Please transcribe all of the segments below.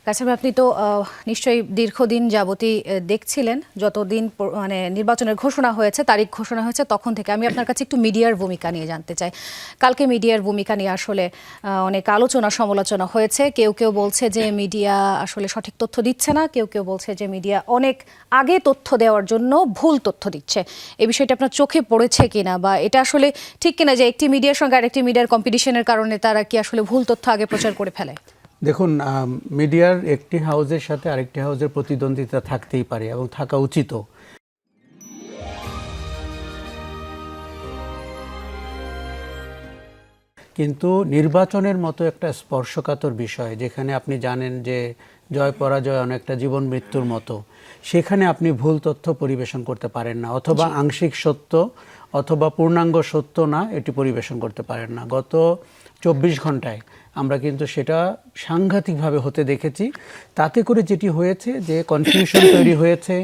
কাসেম, আপনি তো নিশ্চয়ই দীর্ঘদিন যাবতই দেখছিলেন, যতদিন মানে নির্বাচনের ঘোষণা হয়েছে, তারিখ ঘোষণা হয়েছে তখন থেকে। আমি আপনার কাছে একটু মিডিয়ার ভূমিকা নিয়ে জানতে চাই। কালকে মিডিয়ার ভূমিকা নিয়ে আসলে অনেক আলোচনা সমালোচনা হয়েছে। কেউ কেউ বলছে যে মিডিয়া আসলে সঠিক তথ্য দিচ্ছে না, কেউ কেউ বলছে যে মিডিয়া অনেক আগে তথ্য দেওয়ার জন্য ভুল তথ্য দিচ্ছে। এই বিষয়টা আপনার চোখে পড়েছে কিনা, বা এটা আসলে ঠিক কিনা যে একটি মিডিয়ার সঙ্গে আরেকটি মিডিয়ার কম্পিটিশনের কারণে তারা কি আসলে ভুল তথ্য আগে প্রচার করে ফেলে? দেখুন, মিডিয়ার একটি হাউজের সাথে আরেকটি হাউজের প্রতিদ্বন্দ্বিতা থাকতেই পারে এবং থাকা উচিতও। কিন্তু নির্বাচনের মতো একটা স্পর্শকাতর বিষয়, যেখানে আপনি জানেন যে জয় পরাজয় অনেকটা জীবন মৃত্যুর মতো, সেখানে আপনি ভুল তথ্য পরিবেশন করতে পারেন না, অথবা আংশিক সত্য অথবা পূর্ণাঙ্গ সত্য না এটি পরিবেশন করতে পারেন না। গত 24 ঘন্টায় আমরা কিন্তু সেটা সাংঘাতিকভাবে হতে দেখেছি। তাতে করে যেটি হয়েছে যে কনফিউশন তৈরি হয়েছে,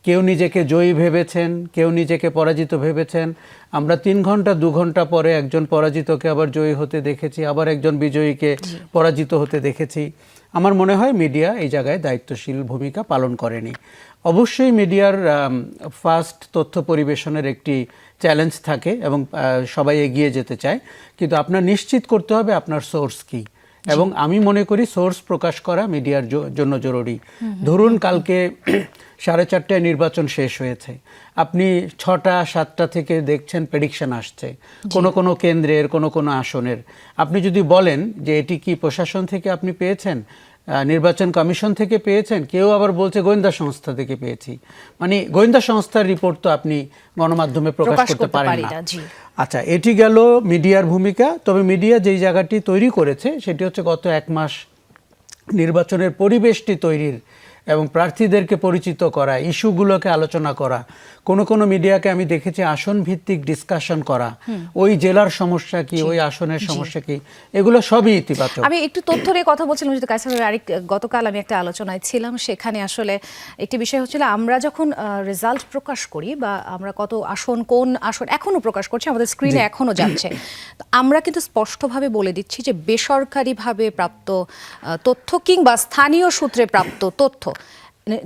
কেউ নিজেকে জয়ী ভেবেছেন, কেউ নিজেকে পরাজিত ভেবেছেন। আমরা 3 ঘন্টা 2 ঘন্টা পরে একজন পরাজিতকে আবার জয়ী হতে দেখেছি, আবার একজন বিজয়ীকে পরাজিত হতে দেখেছি। আমার মনে হয় মিডিয়া এই জায়গায় দায়িত্বশীল ভূমিকা পালন করেনি। অবশ্যই মিডিয়ার ফাস্ট তথ্য পরিবেশনের একটি চ্যালেঞ্জ থাকে এবং সবাই এগিয়ে যেতে চায়, কিন্তু আপনার নিশ্চিত করতে হবে আপনার সোর্স কি। এবং আমি মনে করি সোর্স প্রকাশ করা মিডিয়ার জন্য জরুরি। ধরুন কালকে 4:30টায় নির্বাচন শেষ হয়েছে, আপনি 6টা 7টা থেকে দেখছেন প্রেডিকশন আসছে কোনো কোনো কেন্দ্রের, কোনো কোনো আসনের। আপনি যদি বলেন যে এটি কি প্রশাসন থেকে আপনি পেয়েছেন, নির্বাচন কমিশন থেকে পেয়েছেন, কেউ আবার বলছে গোয়েন্দা সংস্থা থেকে পেয়েছি। মানে গোয়েন্দা সংস্থার রিপোর্ট তো আপনি গণমাধ্যমে প্রকাশ করতে পারেন না। আচ্ছা, এটি গেল মিডিয়ার ভূমিকা। তবে মিডিয়া যেই জায়গাটি তৈরি করেছে সেটি হচ্ছে গত 1 মাস নির্বাচনের পরিবেশটি তৈরির এবং প্রার্থীদেরকে পরিচিত করা, ইস্যুগুলোকে আলোচনা করা। কোনো মিডিয়াকে আমি দেখেছি আসন ভিত্তিক ডিসকাশন করা, ওই জেলার সমস্যা কি, ওই আসনের সমস্যা কি, এগুলো সবই ইতিবাচক। আমি একটু তথ্য নিয়ে কথা বলছিলাম, যদি কাইসারের গতকাল আমি একটা আলোচনায় ছিলাম, সেখানে আসলে একটি বিষয় হচ্ছিল, আমরা যখন রেজাল্ট প্রকাশ করি বা আমরা কত আসন, কোন আসন এখনো প্রকাশ করছি, আমাদের স্ক্রিনে এখনো যাচ্ছে, আমরা কিন্তু স্পষ্টভাবে বলে দিচ্ছি যে বেসরকারিভাবে প্রাপ্ত তথ্য কিংবা স্থানীয় সূত্রে প্রাপ্ত তথ্য,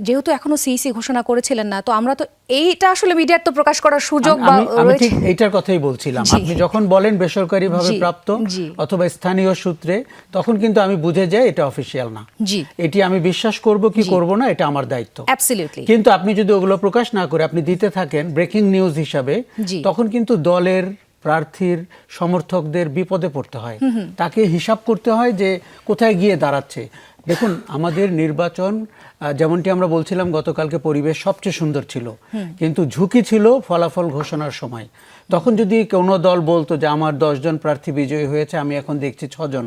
যেহেতু এখনো সিইসি ঘোষণা করেছিলেন না, তো আমরা তো এইটা আসলে মিডিয়ার তো প্রকাশ করার সুযোগ আমি ঠিক এইটার কথাই বলছিলাম। আপনি যখন বলেন বেসরকারিভাবে প্রাপ্ত অথবা স্থানীয় সূত্রে, তখন কিন্তু আমি বুঝে যাই এটা অফিসিয়াল না। এটি আমি বিশ্বাস করব কি করব না এটা আমার দায়িত্ব। কিন্তু আপনি যদি ওগুলো প্রকাশ না করে আপনি দিতে থাকেন ব্রেকিং নিউজ হিসাবে, তখন কিন্তু দলের, প্রার্থীর, সমর্থকদের বিপদে পড়তে হয়। তাকে হিসাব করতে হয় যে কোথায় গিয়ে দাঁড়াচ্ছে। দেখুন, আমাদের নির্বাচন যেমনটি আমরা বলছিলাম গতকালকে, পরিবেশ সবচেয়ে সুন্দর ছিল, কিন্তু ঝুঁকি ছিল ফলাফল ঘোষণার সময়। তখন যদি কোনো দল বলতো যে আমার 10 জন প্রার্থী বিজয়ী হয়েছে, আমি এখন দেখছি 6 জন,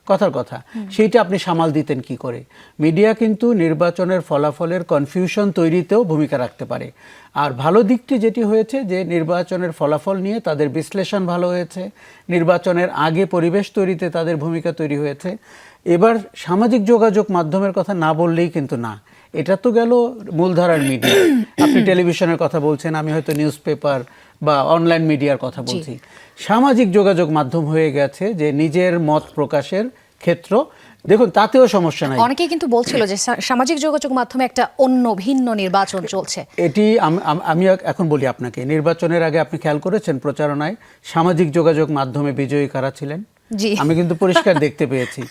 কথার কথা, সেইটা আপনি সামাল দিতেন কি করে? মিডিয়া কিন্তু নির্বাচনের ফলাফলের কনফিউশন তৈরিতেও ভূমিকা রাখতে পারে। আর ভালো দিকটি যেটি হয়েছে যে নির্বাচনের ফলাফল নিয়ে তাদের বিশ্লেষণ ভালো হয়েছে, নির্বাচনের আগে পরিবেশ তৈরিতে তাদের ভূমিকা তৈরি হয়েছে। এবার সামাজিক যোগাযোগ মাধ্যমের কথা না বললেই কিন্তু না। এটা তো গেল মূলধারার মিডিয়া। আপনি টেলিভিশনের কথা বলছেন, আমি হয়তো নিউজ পেপার বা অনলাইন মিডিয়ার কথা বলছি। সামাজিক যোগাযোগ মাধ্যম হয়ে গেছে যে নিজের মত প্রকাশের ক্ষেত্র। দেখুন, তাতেও সমস্যা নাই। অনেকেই কিন্তু বলছিল যে সামাজিক যোগাযোগ মাধ্যমে একটা অন্য ভিন্ন নির্বাচন চলছে। এটি আমি এখন বলি আপনাকে, নির্বাচনের আগে আপনি খেয়াল করেছেন প্রচারণায় সামাজিক যোগাযোগ মাধ্যমে বিজয়ী কারা ছিলেন? আমি কিন্তু পরিষ্কার দেখতে পেয়েছি,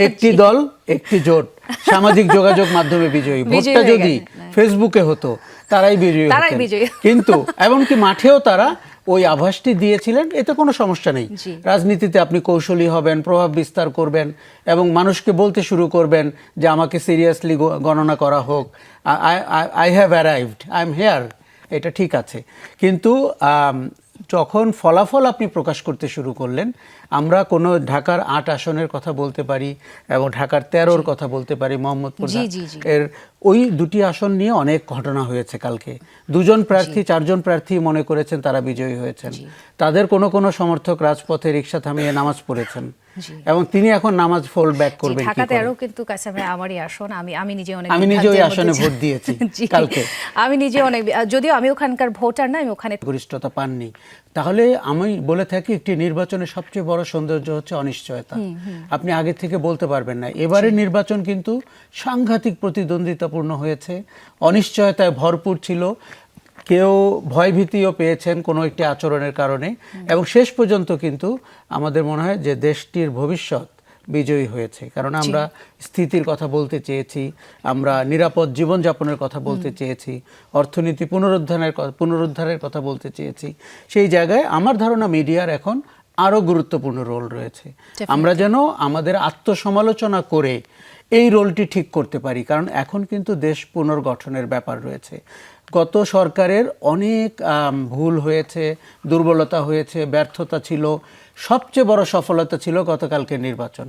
একটি দল, একটি জোট সামাজিক যোগাযোগ মাধ্যমে বিজয়ী। ভোটটা যদি ফেসবুকে হতো তারাই বিজয়ী হতেন, কিন্তু এমনকি মাঠেও তারা ওই আভাসটি দিয়েছিলেন। এতে কোনো সমস্যা নেই। রাজনীতিতে আপনি কৌশলী হবেন, প্রভাব বিস্তার করবেন এবং মানুষকে বলতে শুরু করবেন যে আমাকে সিরিয়াসলি গণনা করা হোক, I have arrived, I am here, এটা ঠিক আছে। কিন্তু যখন ফলাফল আপনি প্রকাশ করতে শুরু করলেন, আমরা কোনো ঢাকার 8 আসনের কথা বলতে পারি এবং ঢাকার 13-র কথা বলতে পারি, মোহাম্মদপুর এর ওই 2টি আসন নিয়ে অনেক ঘটনা হয়েছে কালকে। 2 জন প্রার্থী, 4 জন প্রার্থী মনে করেছেন তারা বিজয়ী হয়েছেন। তাদের কোনো সমর্থক রাজপথে রিক্সা থামিয়ে নামাজ পড়েছেন। জি। এবং তিনি এখন নামাজ ফোল্ড ব্যাক করবেন কি ঢাকা করে? 13 কিন্তু কাইসাম ভাই আমারই আসন। আমি নিজে অনেক আমি নিজে ওই বিভ্রান্তির আসনে মধ্যে ভোট দিয়েছি জি। কালকে। আমি নিজে অনেক যদিও আমি ওখানকার ভোটার না, আমি ওখানে গরিষ্ঠতা পাননি। তাহলে আমি বলে থাকি একটি নির্বাচনের সবচেয়ে বড় সৌন্দর্য হচ্ছে অনিশ্চয়তা। আপনি আগে থেকে বলতে পারবেন না। এবারে নির্বাচন কিন্তু সাংঘাতিক প্রতিদ্বন্দ্বিতাপূর্ণ হয়েছে, অনিশ্চয়তায় ভরপুর ছিল। কেউ ভয়ভীতিও পেয়েছেন কোনো একটি আচরণের কারণে, এবং শেষ পর্যন্ত কিন্তু আমাদের মনে হয় যে দেশটির ভবিষ্যৎ বিজয়ী হয়েছে। কারণ আমরা স্থিতির কথা বলতে চেয়েছি, আমরা নিরাপদ জীবনযাপনের কথা বলতে চেয়েছি, অর্থনীতি পুনরুদ্ধারের কথা বলতে চেয়েছি। সেই জায়গায় আমার ধারণা মিডিয়ার এখন আরও গুরুত্বপূর্ণ রোল রয়েছে। আমরা যেন আমাদের আত্মসমালোচনা করে এই রোলটি ঠিক করতে পারি, কারণ এখন কিন্তু দেশ পুনর্গঠনের ব্যাপার রয়েছে। গত সরকারের অনেক ভুল হয়েছে, দুর্বলতা হয়েছে, ব্যর্থতা ছিল। সবচেয়ে বড় সফলতা ছিল গতকালকের নির্বাচন।